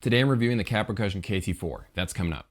Today I'm reviewing the Kat Percussion KT4. That's coming up.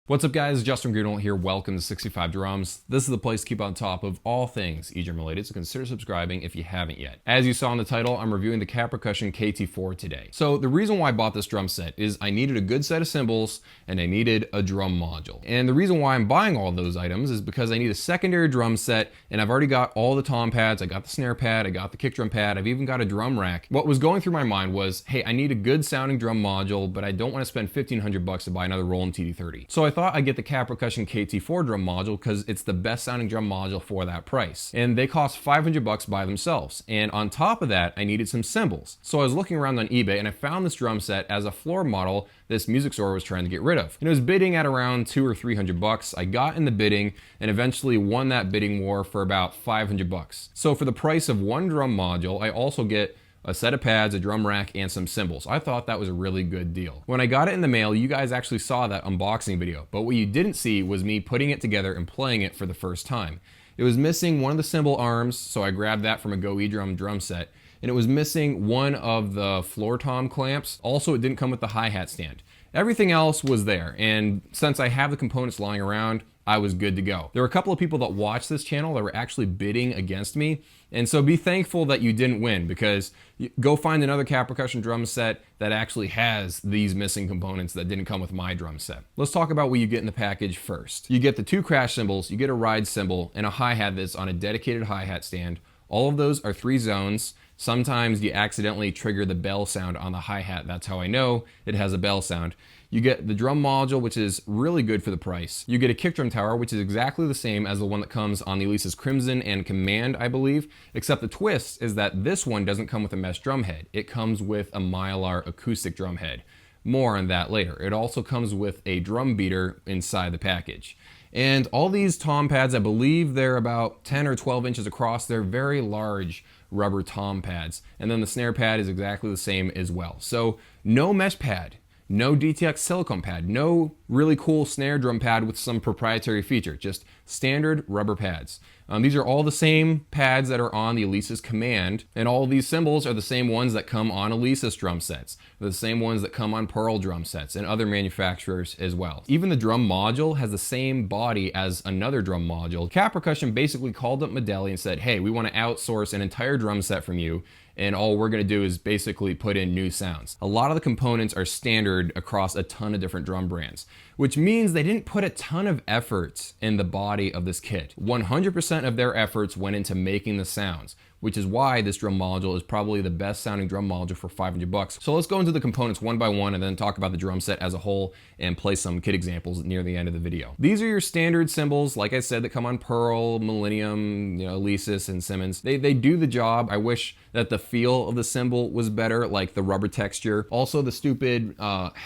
What's up guys, Justin Greenwald here, welcome to 65 Drums. This is the place to keep on top of all things Edrum related, so consider subscribing if you haven't yet. As you saw in the title, I'm reviewing the Kat Percussion KT4 today. So the reason why I bought this drum set is I needed a good set of cymbals and I needed a drum module. And the reason why I'm buying all those items is because I need a secondary drum set, and I've already got all the tom pads, I got the snare pad, I got the kick drum pad, I've even got a drum rack. What was going through my mind was, hey, I need a good sounding drum module, but I don't want to spend $1,500 to buy another Roland TD30. So I thought I'd get the Kat Percussion KT4 drum module because it's the best sounding drum module for that price. And they cost $500 by themselves. And on top of that, I needed some cymbals. So I was looking around on eBay and I found this drum set as a floor model this music store was trying to get rid of. And it was bidding at around $200 or $300. I got in the bidding and eventually won that bidding war for about $500. So for the price of one drum module, I also get a set of pads, a drum rack, and some cymbals. I thought that was a really good deal. When I got it in the mail, you guys actually saw that unboxing video, but what you didn't see was me putting it together and playing it for the first time. It was missing one of the cymbal arms, so I grabbed that from a Go Edrum drum set, and it was missing one of the floor tom clamps. Also, it didn't come with the hi-hat stand. Everything else was there, and since I have the components lying around, I was good to go. There were a couple of people that watched this channel that were actually bidding against me, and so be thankful that you didn't win, because go find another Kat Percussion drum set that actually has these missing components that didn't come with my drum set. Let's talk about what you get in the package first. You get the two crash cymbals, you get a ride cymbal, and a hi-hat that's on a dedicated hi-hat stand. All of those are 3 zones. Sometimes you accidentally trigger the bell sound on the hi-hat. That's how I know it has a bell sound. You get the drum module, which is really good for the price. You get a kick drum tower, which is exactly the same as the one that comes on the Alesis Crimson and Command, I believe, except the twist is that this one doesn't come with a mesh drum head. It comes with a Mylar acoustic drum head. More on that later. It also comes with a drum beater inside the package. And all these tom pads, I believe they're about 10 or 12 inches across. They're very large rubber tom pads. And then the snare pad is exactly the same as well. So no mesh pad, no DTX silicone pad, no really cool snare drum pad with some proprietary feature, just standard rubber pads. These are all the same pads that are on the Alesis Command, and all of these cymbals are the same ones that come on Alesis drum sets. They're the same ones that come on Pearl drum sets and other manufacturers as well. Even the drum module has the same body as another drum module. Kat Percussion basically called up Medeli and said, hey, we want to outsource an entire drum set from you, and all we're going to do is basically put in new sounds. A lot of the components are standard across a ton of different drum brands, which means they didn't put a ton of effort in the body of this kit. 100% of their efforts went into making the sounds, which is why this drum module is probably the best sounding drum module for $500. So let's go into the components one by one and then talk about the drum set as a whole and play some kit examples near the end of the video. These are your standard cymbals, like I said, that come on Pearl, Millennium, Alesis, and Simmons. They do the job. I wish that the feel of the cymbal was better, like the rubber texture. Also the stupid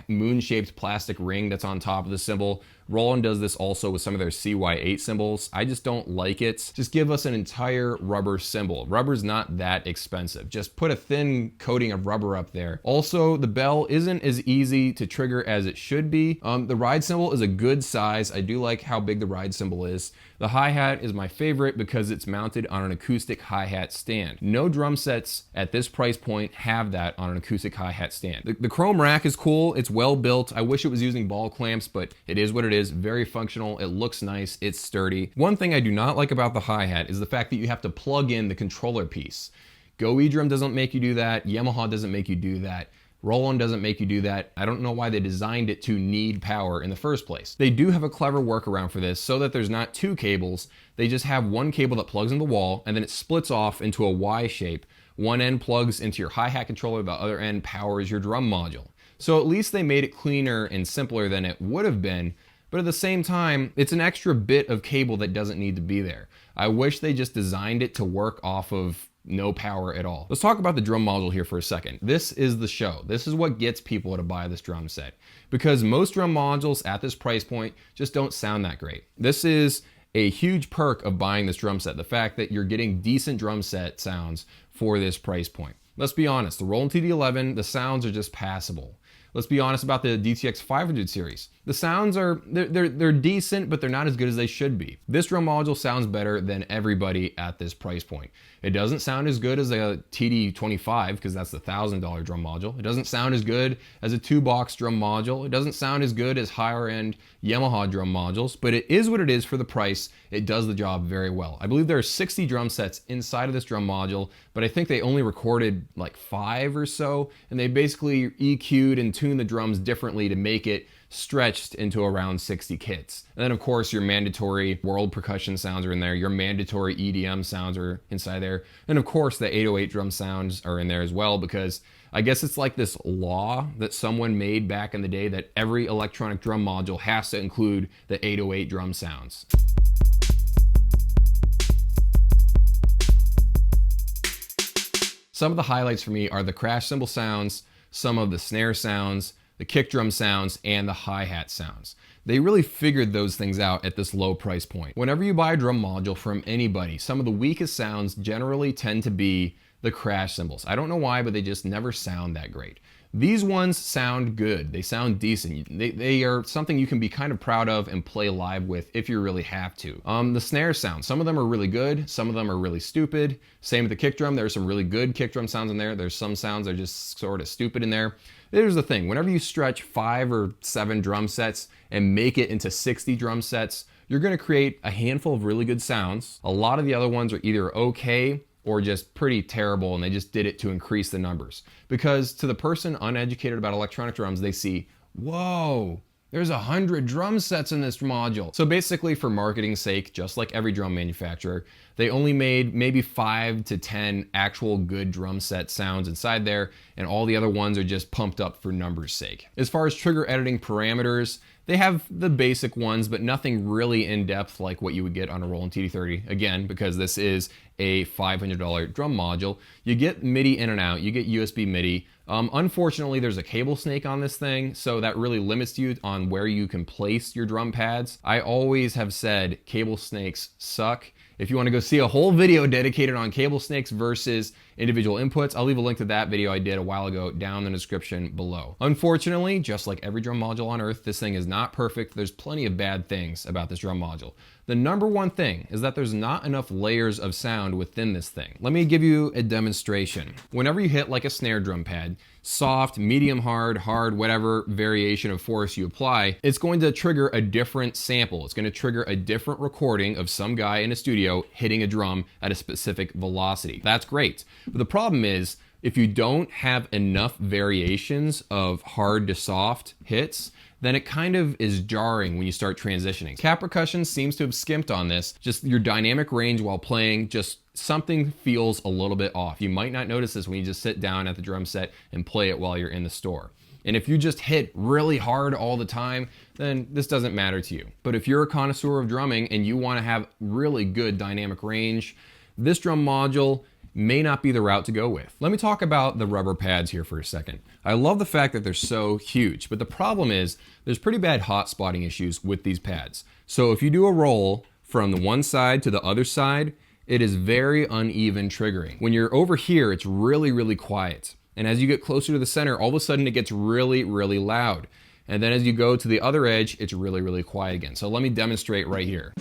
moon-shaped plastic ring that's on top of the cymbal. Roland does this also with some of their CY8 cymbals. I just don't like it. Just give us an entire rubber cymbal. Rubber's not that expensive. Just put a thin coating of rubber up there. Also, the bell isn't as easy to trigger as it should be. The ride cymbal is a good size. I do like how big the ride cymbal is. The hi-hat is my favorite because it's mounted on an acoustic hi-hat stand. No drum sets at this price point have that on an acoustic hi-hat stand. The chrome rack is cool. It's well built. I wish it was using ball clamps, but it is what it is. Very functional. It looks nice. It's sturdy. One thing I do not like about the hi-hat is the fact that you have to plug in the controller piece. Go Edrum doesn't make you do that. Yamaha doesn't make you do that. Roland doesn't make you do that. I don't know why they designed it to need power in the first place. They do have a clever workaround for this so that there's not 2 cables. They just have one cable that plugs in the wall and then it splits off into a Y shape. One end plugs into your hi-hat controller, the other end powers your drum module. So at least they made it cleaner and simpler than it would have been, but at the same time, it's an extra bit of cable that doesn't need to be there. I wish they just designed it to work off of no power at all. Let's talk about the drum module here for a second. This is the show. This is what gets people to buy this drum set, because most drum modules at this price point just don't sound that great. This is a huge perk of buying this drum set, the fact that you're getting decent drum set sounds for this price point. Let's be honest, the Roland TD11, the sounds are just passable. Let's be honest about the DTX 500 series. The sounds are, they're decent, but they're not as good as they should be. This drum module sounds better than everybody at this price point. It doesn't sound as good as a TD25, because that's the $1,000 drum module. It doesn't sound as good as a 2-box drum module. It doesn't sound as good as higher end Yamaha drum modules, but it is what it is for the price. It does the job very well. I believe there are 60 drum sets inside of this drum module, but I think they only recorded like 5 or so, and they basically EQ'd and tuned the drums differently to make it stretched into around 60 kits. And then of course your mandatory world percussion sounds are in there, your mandatory EDM sounds are inside there, and of course the 808 drum sounds are in there as well, because I guess it's like this law that someone made back in the day that every electronic drum module has to include the 808 drum sounds. Some of the highlights for me are the crash cymbal sounds, some of the snare sounds, the kick drum sounds, and the hi-hat sounds. They really figured those things out at this low price point. Whenever you buy a drum module from anybody, some of the weakest sounds generally tend to be the crash cymbals. I don't know why, but they just never sound that great. These ones sound good. They sound decent. They are something you can be kind of proud of and play live with if you really have to. The snare sounds, some of them are really good, some of them are really stupid. Same with the kick drum. There's some really good kick drum sounds in there. There's some sounds that are just sort of stupid in there. Here's the thing, whenever you stretch 5 or 7 drum sets and make it into 60 drum sets, you're gonna create a handful of really good sounds. A lot of the other ones are either okay or just pretty terrible, and they just did it to increase the numbers. Because to the person uneducated about electronic drums, they see, whoa, there's 100 drum sets in this module. So basically for marketing's sake, just like every drum manufacturer, they only made maybe 5 to 10 actual good drum set sounds inside there, and all the other ones are just pumped up for numbers' sake. As far as trigger editing parameters, they have the basic ones, but nothing really in depth like what you would get on a Roland TD30. Again, because this is a $500 drum module. You get MIDI in and out, you get USB MIDI. Unfortunately, there's a cable snake on this thing, so that really limits you on where you can place your drum pads. I always have said cable snakes suck. If you want to go see a whole video dedicated on cable snakes versus individual inputs, I'll leave a link to that video I did a while ago down in the description below. Unfortunately, just like every drum module on earth, this thing is not perfect. There's plenty of bad things about this drum module. The number one thing is that there's not enough layers of sound within this thing. Let me give you a demonstration. Whenever you hit like a snare drum pad, soft, medium hard, whatever variation of force you apply, it's going to trigger a different sample. It's going to trigger a different recording of some guy in a studio hitting a drum at a specific velocity. That's great. But the problem is, if you don't have enough variations of hard to soft hits, then it kind of is jarring when you start transitioning. Kat Percussion seems to have skimped on this. Just your dynamic range while playing, just something feels a little bit off. You might not notice this when you just sit down at the drum set and play it while you're in the store. And if you just hit really hard all the time, then this doesn't matter to you. But if you're a connoisseur of drumming and you want to have really good dynamic range, this drum module may not be the route to go with. Let me talk about the rubber pads here for a second. I love the fact that they're so huge, but the problem is there's pretty bad hot spotting issues with these pads. So if you do a roll from the one side to the other side, it is very uneven triggering. When you're over here, it's really, really quiet. And as you get closer to the center, all of a sudden it gets really, really loud. And then as you go to the other edge, it's really, really quiet again. So let me demonstrate right here.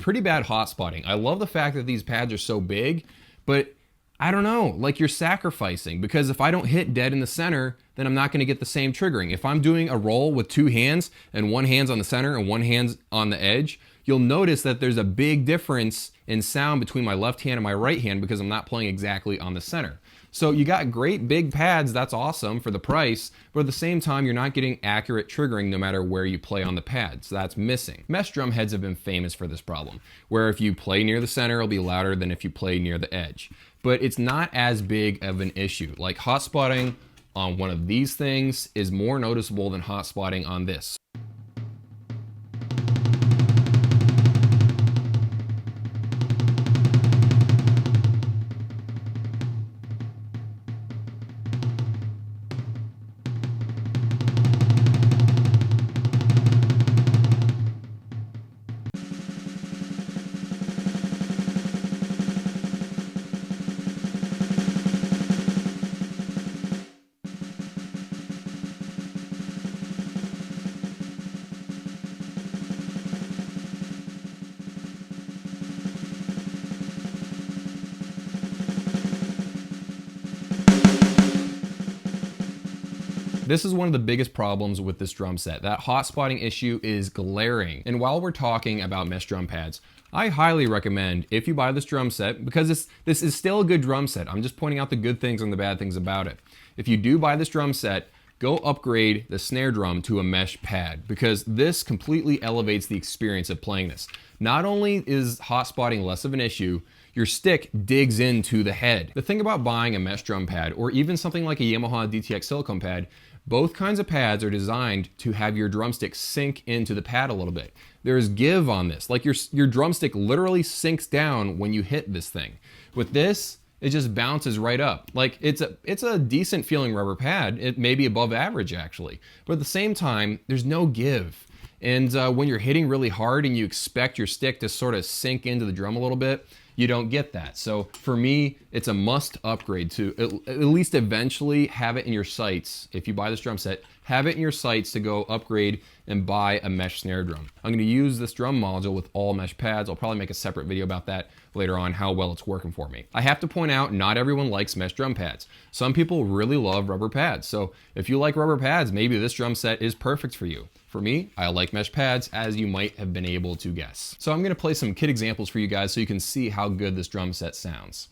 Pretty bad hot spotting. I love the fact that these pads are so big, but I don't know, like you're sacrificing, because if I don't hit dead in the center, then I'm not gonna get the same triggering. If I'm doing a roll with 2 hands and one hand's on the center and one hand's on the edge, you'll notice that there's a big difference in sound between my left hand and my right hand because I'm not playing exactly on the center. So you got great big pads, that's awesome for the price, but at the same time, you're not getting accurate triggering no matter where you play on the pad, so that's missing. Mesh drum heads have been famous for this problem, where if you play near the center, it'll be louder than if you play near the edge. But it's not as big of an issue. Like hot spotting on one of these things is more noticeable than hot spotting on this. This is one of the biggest problems with this drum set. That hot spotting issue is glaring. And while we're talking about mesh drum pads, I highly recommend if you buy this drum set, because this is still a good drum set. I'm just pointing out the good things and the bad things about it. If you do buy this drum set, go upgrade the snare drum to a mesh pad, because this completely elevates the experience of playing this. Not only is hot spotting less of an issue, your stick digs into the head. The thing about buying a mesh drum pad, or even something like a Yamaha DTX silicone pad, both kinds of pads are designed to have your drumstick sink into the pad a little bit. There's give on this. Like your drumstick literally sinks down when you hit this thing. With this, it just bounces right up. Like it's a decent feeling rubber pad. It may be above average actually, but at the same time, there's no give. And when you're hitting really hard and you expect your stick to sort of sink into the drum a little bit, you don't get that. So for me, it's a must upgrade to at least eventually have it in your sights. If you buy this drum set, have it in your sights to go upgrade and buy a mesh snare drum. I'm gonna use this drum module with all mesh pads. I'll probably make a separate video about that later on, how well it's working for me. I have to point out, not everyone likes mesh drum pads. Some people really love rubber pads. So if you like rubber pads, maybe this drum set is perfect for you. For me, I like mesh pads, as you might have been able to guess. So I'm gonna play some kit examples for you guys so you can see how good this drum set sounds.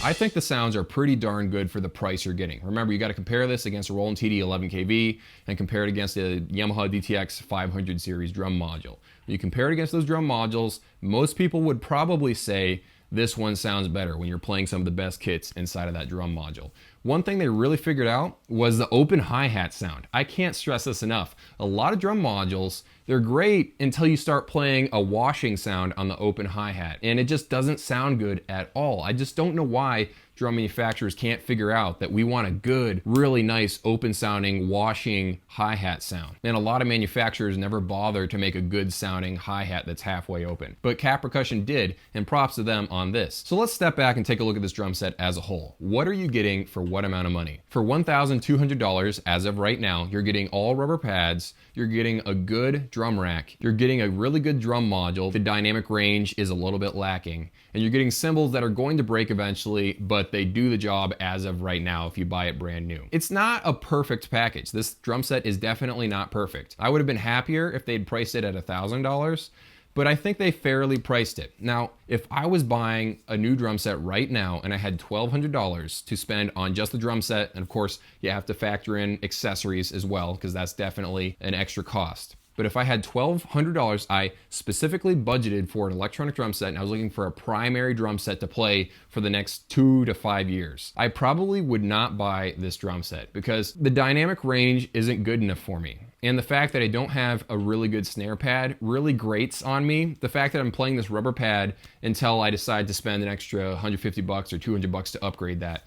I think the sounds are pretty darn good for the price you're getting. Remember, you got to compare this against a Roland TD 11kV and compare it against a Yamaha DTX 500 series drum module. When you compare it against those drum modules, most people would probably say this one sounds better when you're playing some of the best kits inside of that drum module. One thing they really figured out was the open hi-hat sound. I can't stress this enough. A lot of drum modules, they're great until you start playing a washing sound on the open hi-hat, and it just doesn't sound good at all. I just don't know why drum manufacturers can't figure out that we want a good, really nice, open sounding, washing hi-hat sound. And a lot of manufacturers never bother to make a good sounding hi-hat that's halfway open. But Kat Percussion did, and props to them on this. So let's step back and take a look at this drum set as a whole. What are you getting for what amount of money? For $1,200 as of right now, you're getting all rubber pads, you're getting a good drum rack, you're getting a really good drum module, the dynamic range is a little bit lacking, and you're getting cymbals that are going to break eventually, but they do the job as of right now if you buy it brand new. It's not a perfect package. This drum set is definitely not perfect. I would have been happier if they'd priced it at $1,000, but I think they fairly priced it. Now, if I was buying a new drum set right now and I had $1,200 to spend on just the drum set, and of course you have to factor in accessories as well, because that's definitely an extra cost. But if I had $1,200, I specifically budgeted for an electronic drum set and I was looking for a primary drum set to play for the next 2 to 5 years, I probably would not buy this drum set because the dynamic range isn't good enough for me. And the fact that I don't have a really good snare pad really grates on me. The fact that I'm playing this rubber pad until I decide to spend an extra $150 or $200 to upgrade that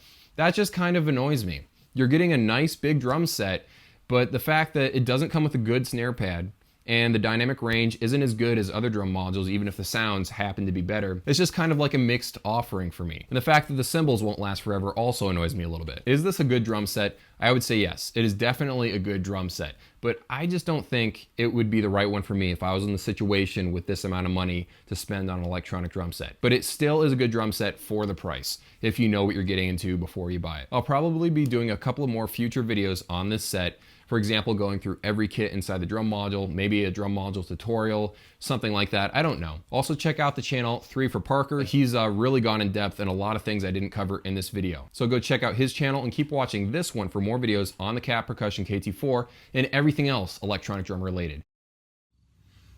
just kind of annoys me. You're getting a nice big drum set, but the fact that it doesn't come with a good snare pad and the dynamic range isn't as good as other drum modules, even if the sounds happen to be better, it's just kind of like a mixed offering for me. And the fact that the cymbals won't last forever also annoys me a little bit. Is this a good drum set? I would say yes. It is definitely a good drum set, but I just don't think it would be the right one for me if I was in the situation with this amount of money to spend on an electronic drum set. But it still is a good drum set for the price, if you know what you're getting into before you buy it. I'll probably be doing a couple of more future videos on this set. For example, going through every kit inside the drum module, maybe a drum module tutorial, something like that. I don't know. Also check out the channel 3 for Parker. He's really gone in depth in a lot of things I didn't cover in this video. So go check out his channel and keep watching this one for more videos on the Kat Percussion KT4 and everything else electronic drum related.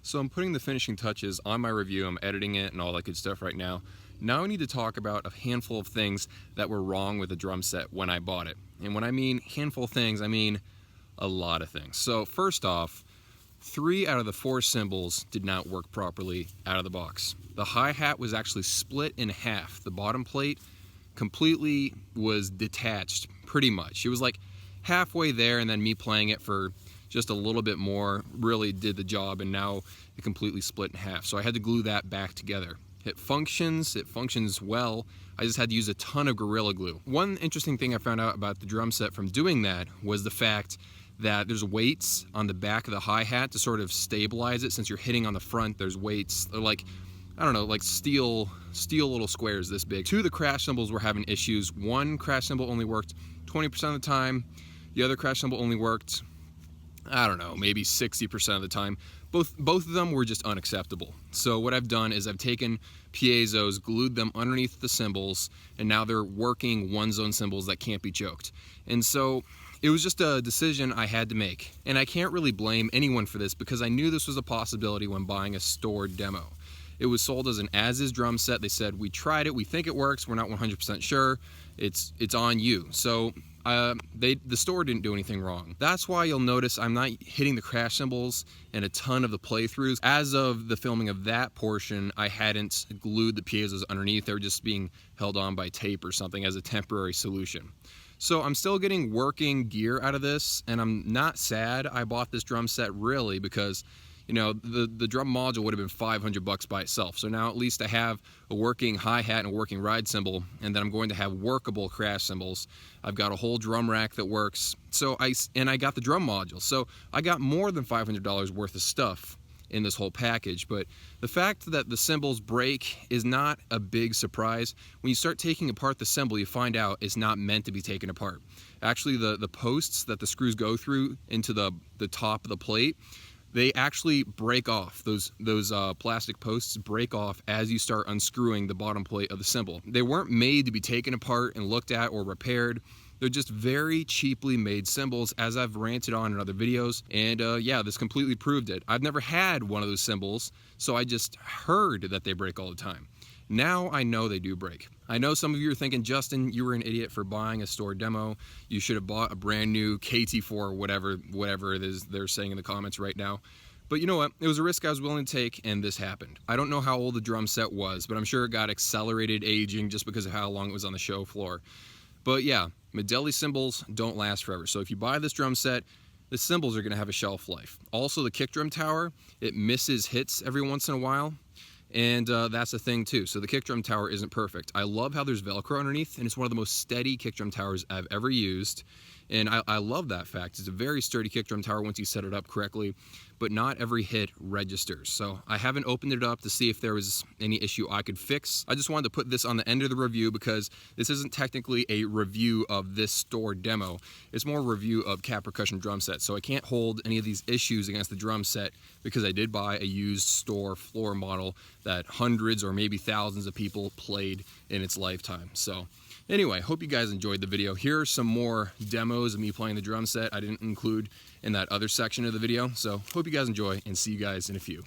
So I'm putting the finishing touches on my review. I'm editing it and all that good stuff right now. Now I need to talk about a handful of things that were wrong with the drum set when I bought it. And when I mean handful of things, I mean a lot of things. So first off, 3 out of the 4 cymbals did not work properly out of the box. The hi-hat was actually split in half. The bottom plate completely was detached, pretty much. It was like halfway there, and then me playing it for just a little bit more really did the job, and now it completely split in half. So I had to glue that back together. It functions well. I just had to use a ton of Gorilla Glue. One interesting thing I found out about the drum set from doing that was the fact that there's weights on the back of the hi-hat to sort of stabilize it. Since you're hitting on the front, there's weights. They're like, I don't know, like steel little squares this big. 2 of the crash cymbals were having issues. One crash cymbal only worked 20% of the time. The other crash cymbal only worked, I don't know, maybe 60% of the time. Both of them were just unacceptable. So what I've done is I've taken piezos, glued them underneath the cymbals, and now they're working one-zone cymbals that can't be choked. And so it was just a decision I had to make. And I can't really blame anyone for this because I knew this was a possibility when buying a stored demo. It was sold as an as-is drum set. They said, we tried it, we think it works, we're not 100% sure, it's on you. So the store didn't do anything wrong. That's why you'll notice I'm not hitting the crash cymbals in a ton of the playthroughs. As of the filming of that portion, I hadn't glued the piezos underneath. They were just being held on by tape or something as a temporary solution. So I'm still getting working gear out of this, and I'm not sad I bought this drum set really, because you know, the drum module would have been $500 by itself. So now at least I have a working hi-hat and a working ride cymbal, and then I'm going to have workable crash cymbals. I've got a whole drum rack that works. So I got the drum module. So I got more than $500 worth of stuff in this whole package. But the fact that the cymbals break is not a big surprise. When you start taking apart the cymbal, you find out it's not meant to be taken apart. Actually, the posts that the screws go through into the top of the plate, they actually break off. Those plastic posts break off as you start unscrewing the bottom plate of the cymbal. They weren't made to be taken apart and looked at or repaired. They're just very cheaply made cymbals, as I've ranted on in other videos, and yeah, this completely proved it. I've never had one of those cymbals, so I just heard that they break all the time. Now I know they do break. I know some of you are thinking, Justin, you were an idiot for buying a store demo. You should have bought a brand new KT4 or whatever it is they're saying in the comments right now. But you know what? It was a risk I was willing to take, and this happened. I don't know how old the drum set was, but I'm sure it got accelerated aging just because of how long it was on the show floor. But yeah, Medley cymbals don't last forever. So if you buy this drum set, the cymbals are going to have a shelf life. Also, the kick drum tower, it misses hits every once in a while. And that's a thing too. So the kick drum tower isn't perfect. I love how there's Velcro underneath, and it's one of the most steady kick drum towers I've ever used. And I love that fact. It's a very sturdy kick drum tower once you set it up correctly, but not every hit registers. So I haven't opened it up to see if there was any issue I could fix. I just wanted to put this on the end of the review because this isn't technically a review of this store demo. It's more a review of Kat Percussion drum set. So I can't hold any of these issues against the drum set because I did buy a used store floor model that hundreds or maybe thousands of people played in its lifetime. So anyway, hope you guys enjoyed the video. Here are some more demos of me playing the drum set I didn't include in that other section of the video. So hope you guys enjoy, and see you guys in a few.